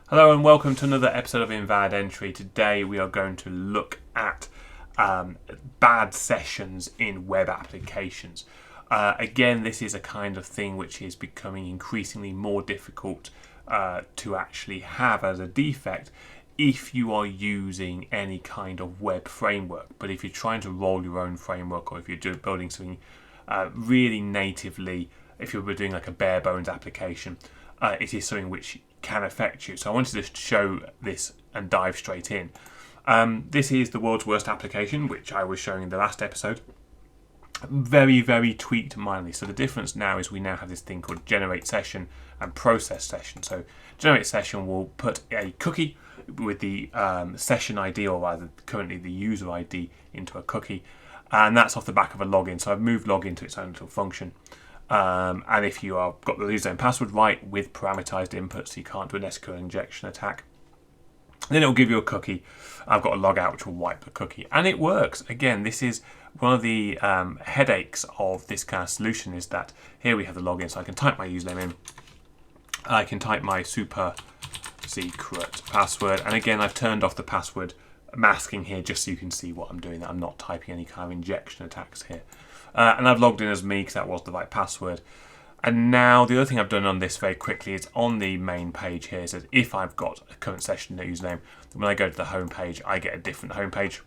Hello and welcome to another episode of Invalid Entry. Today we are going to look at bad sessions in web applications. Again, this is a kind of thing which is becoming increasingly more difficult to actually have as a defect if you are using any kind of web framework. But if you're trying to roll your own framework, or if you're building something really natively, if you're doing like a bare bones application, it is something which can affect you. So I wanted to show this and dive straight in. This is the world's worst application, which I was showing in the last episode. Very, very tweaked minorly. So the difference now is we now have this thing called generate session and process session. So generate session will put a cookie with the session ID, or rather currently the user ID, into a cookie, and that's off the back of a login. So I've moved login to its own little function. And if you have got the username and password right with parameterized inputs, so you can't do an SQL injection attack, then it'll give you a cookie. I've got a logout which will wipe the cookie, and it works. Again, this is one of the headaches of this kind of solution, is that here we have the login, so I can type my username in, I can type my super secret password, and again I've turned off the password masking here just so you can see what I'm doing, that I'm not typing any kind of injection attacks here. And I've logged in as me because that was the right password. And now the other thing I've done on this very quickly is on the main page here, it says if I've got a current session username, then when I go to the home page, I get a different home page.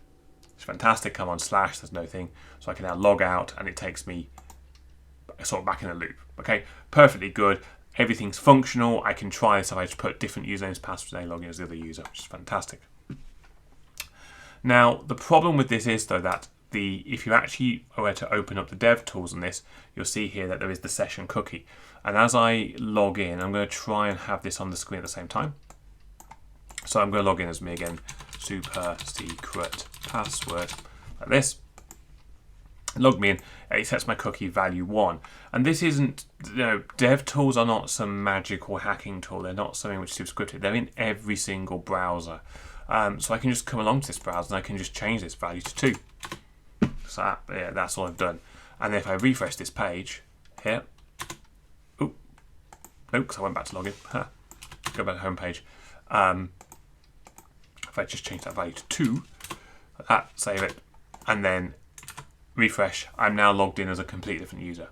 It's fantastic. I'm on / there's no thing. So I can now log out and it takes me sort of back in the loop. Okay, perfectly good. Everything's functional. I can try this if I just put different usernames, passwords, and I log in as the other user, which is fantastic. Now, the problem with this is, though, that if you actually were to open up the dev tools on this, you'll see here that there is the session cookie. And as I log in, I'm going to try and have this on the screen at the same time. So I'm going to log in as me again, super secret password, like this. Log me in, it sets my cookie value 1. And this isn't, dev tools are not some magical hacking tool. They're not something which is super scripted. They're in every single browser. So I can just come along to this browser and I can just change this value to 2. So that's all I've done. And if I refresh this page here, nope, because I went back to login. Go back to home page. If I just change that value to 2, like that, save it, and then refresh, I'm now logged in as a completely different user.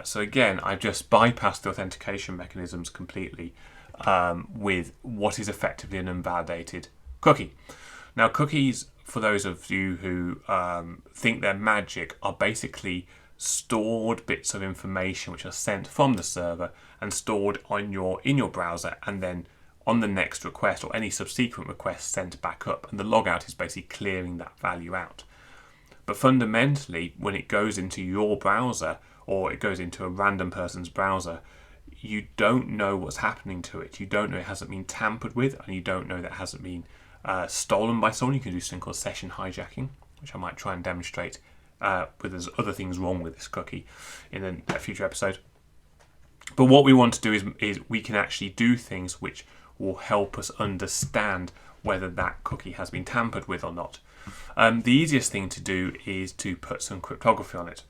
So again, I've just bypassed the authentication mechanisms completely with what is effectively an invalidated cookie. Now, cookies, for those of you who think they're magic, are basically stored bits of information which are sent from the server and stored in your browser, and then on the next request or any subsequent request sent back up, and the logout is basically clearing that value out. But fundamentally, when it goes into your browser or it goes into a random person's browser, you don't know what's happening to it. You don't know it hasn't been tampered with, and you don't know that it hasn't been stolen by someone. You can do something called session hijacking, which I might try and demonstrate with there's other things wrong with this cookie in a future episode. But what we want to do is we can actually do things which will help us understand whether that cookie has been tampered with or not. The easiest thing to do is to put some cryptography on it.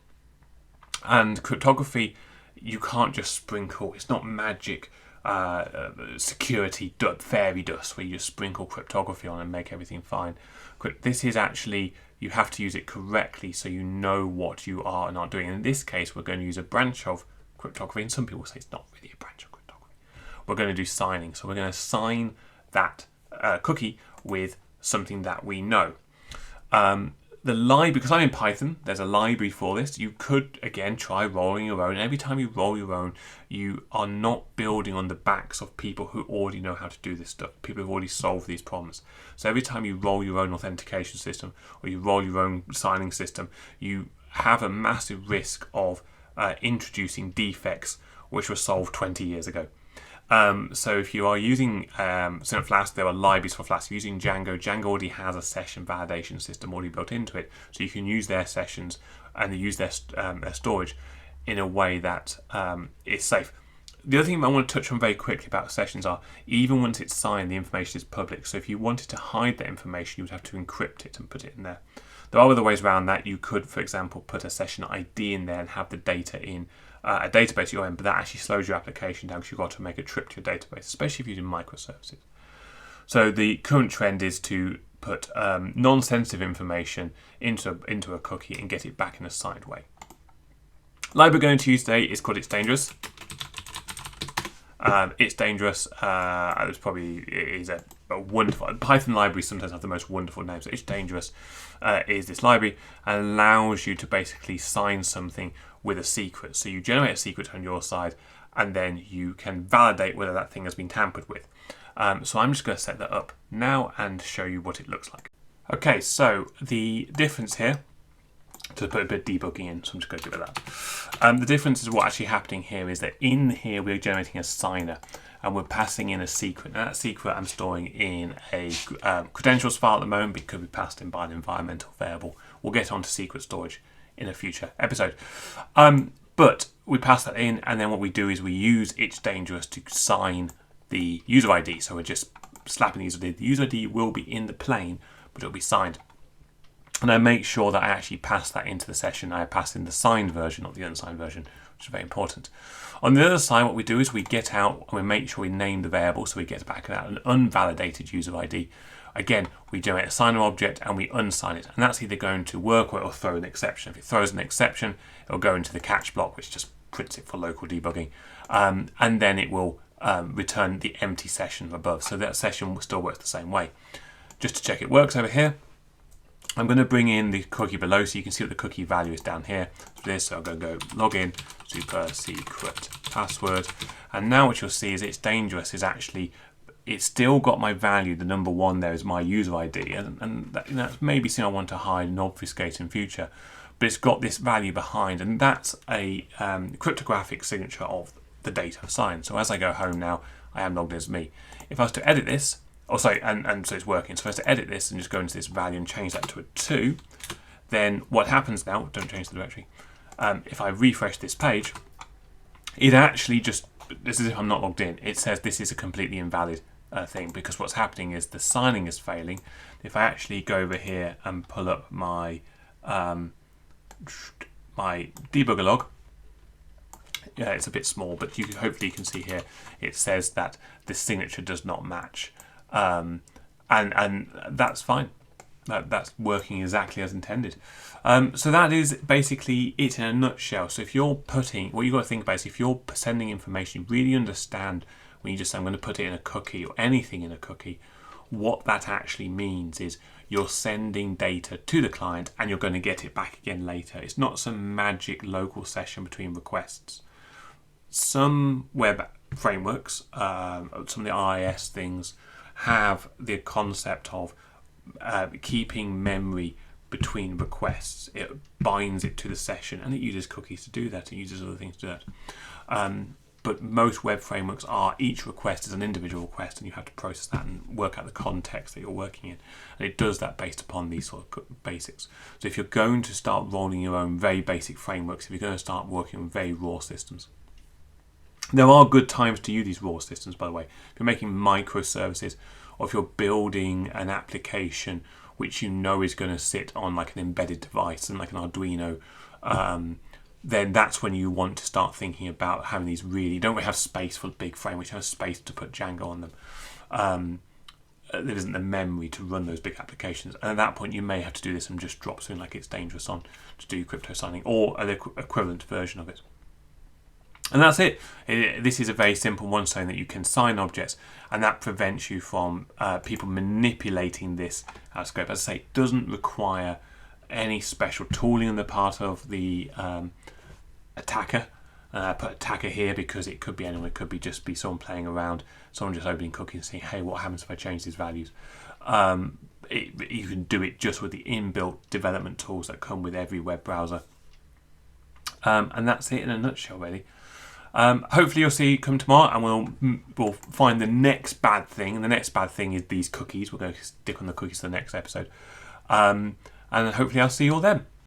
And cryptography, you can't just sprinkle, it's not magic security fairy dust where you just sprinkle cryptography on and make everything fine. This is actually, you have to use it correctly so you know what you are and aren't doing. In this case, we're going to use a branch of cryptography, and some people say it's not really a branch of cryptography. We're going to do signing. So we're going to sign that cookie with something that we know. The library, because I'm in Python, there's a library for this. You could, again, try rolling your own. Every time you roll your own, you are not building on the backs of people who already know how to do this stuff, people who've already solved these problems. So every time you roll your own authentication system or you roll your own signing system, you have a massive risk of introducing defects which were solved 20 years ago. So if you are using Flask, there are libraries for Flask. If you're using Django already has a session validation system already built into it, so you can use their sessions and use their storage in a way that is safe. The other thing I want to touch on very quickly about sessions are, even once it's signed, the information is public. So if you wanted to hide that information, you would have to encrypt it and put it in there. There are other ways around that. You could, for example, put a session ID in there and have the data in a database at your end, but that actually slows your application down because you've got to make a trip to your database, especially if you're using microservices. So the current trend is to put non-sensitive information into a cookie and get it back in a signed way. Library we're going to use today is called It's Dangerous. It's Dangerous. It is a wonderful Python libraries sometimes have the most wonderful names. So It's Dangerous is this library and allows you to basically sign something with a secret. So you generate a secret on your side, and then you can validate whether that thing has been tampered with. So I'm just going to set that up now and show you what it looks like. Okay, so the difference here, to put a bit of debugging in, so I'm just going to do that. The difference is what actually happening here is that in here we're generating a signer and we're passing in a secret. And that secret I'm storing in a credentials file at the moment because we passed in by an environmental variable. We'll get onto secret storage in a future episode. But we pass that in, and then what we do is we use It's Dangerous to sign the user ID. So we're just slapping the user ID. The user ID will be in the plane, but it'll be signed. And I make sure that I actually pass that into the session. I pass in the signed version, not the unsigned version, which is very important. On the other side, what we do is we get out and we make sure we name the variable, so we get back out an unvalidated user ID. Again, we generate a signer object and we unsign it. And that's either going to work or it'll throw an exception. If it throws an exception, it'll go into the catch block, which just prints it for local debugging. And then it will return the empty session above. So that session still works the same way. Just to check it works over here, I'm going to bring in the cookie below so you can see what the cookie value is down here. So I'm going to go login, super secret password. And now what you'll see is It's Dangerous is actually, it's still got my value. The number 1 there is my user ID. And that's maybe something I want to hide and obfuscate in future. But it's got this value behind. And that's a cryptographic signature of the data signed. So as I go home now, I am logged in as me. If I was to edit this, so it's working. So if I was to edit this and just go into this value and change that to a 2, then what happens now, don't change the directory, if I refresh this page, it actually just, this is if I'm not logged in, it says this is a completely invalid thing, because what's happening is the signing is failing. If I actually go over here and pull up my my debugger log, yeah, it's a bit small, but hopefully you can see here, it says that the signature does not match. And that's fine. That's working exactly as intended. So that is basically it in a nutshell. So if you're putting, what you've got to think about is if you're sending information, you really understand when you just say, I'm going to put it in a cookie or anything in a cookie, what that actually means is you're sending data to the client and you're going to get it back again later. It's not some magic local session between requests. Some web frameworks, some of the IIS things, have the concept of keeping memory between requests. It binds it to the session and it uses cookies to do that. It uses other things to do that. But most web frameworks are, each request is an individual request and you have to process that and work out the context that you're working in. And it does that based upon these sort of basics. So if you're going to start rolling your own very basic frameworks, if you're going to start working on very raw systems, there are good times to use these raw systems, by the way. If you're making microservices or if you're building an application which you know is going to sit on like an embedded device and like an Arduino, then that's when you want to start thinking about having these really, you don't really have space for big frameworks, you have space to put Django on them. There isn't the memory to run those big applications. And at that point, you may have to do this and just drop something like It's Dangerous on to do crypto signing or an equivalent version of it. And that's it. This is a very simple one, saying that you can sign objects, and that prevents you from people manipulating this scope. As I say, it doesn't require any special tooling on the part of the attacker. I put attacker here because it could be anyone. It could be just be someone playing around, someone just opening cookies and saying, hey, what happens if I change these values? You can do it just with the inbuilt development tools that come with every web browser. And that's it in a nutshell, really. Hopefully you'll see come tomorrow and we'll find the next bad thing. And the next bad thing is these cookies. We're going to stick on the cookies for the next episode. And hopefully I'll see you all then.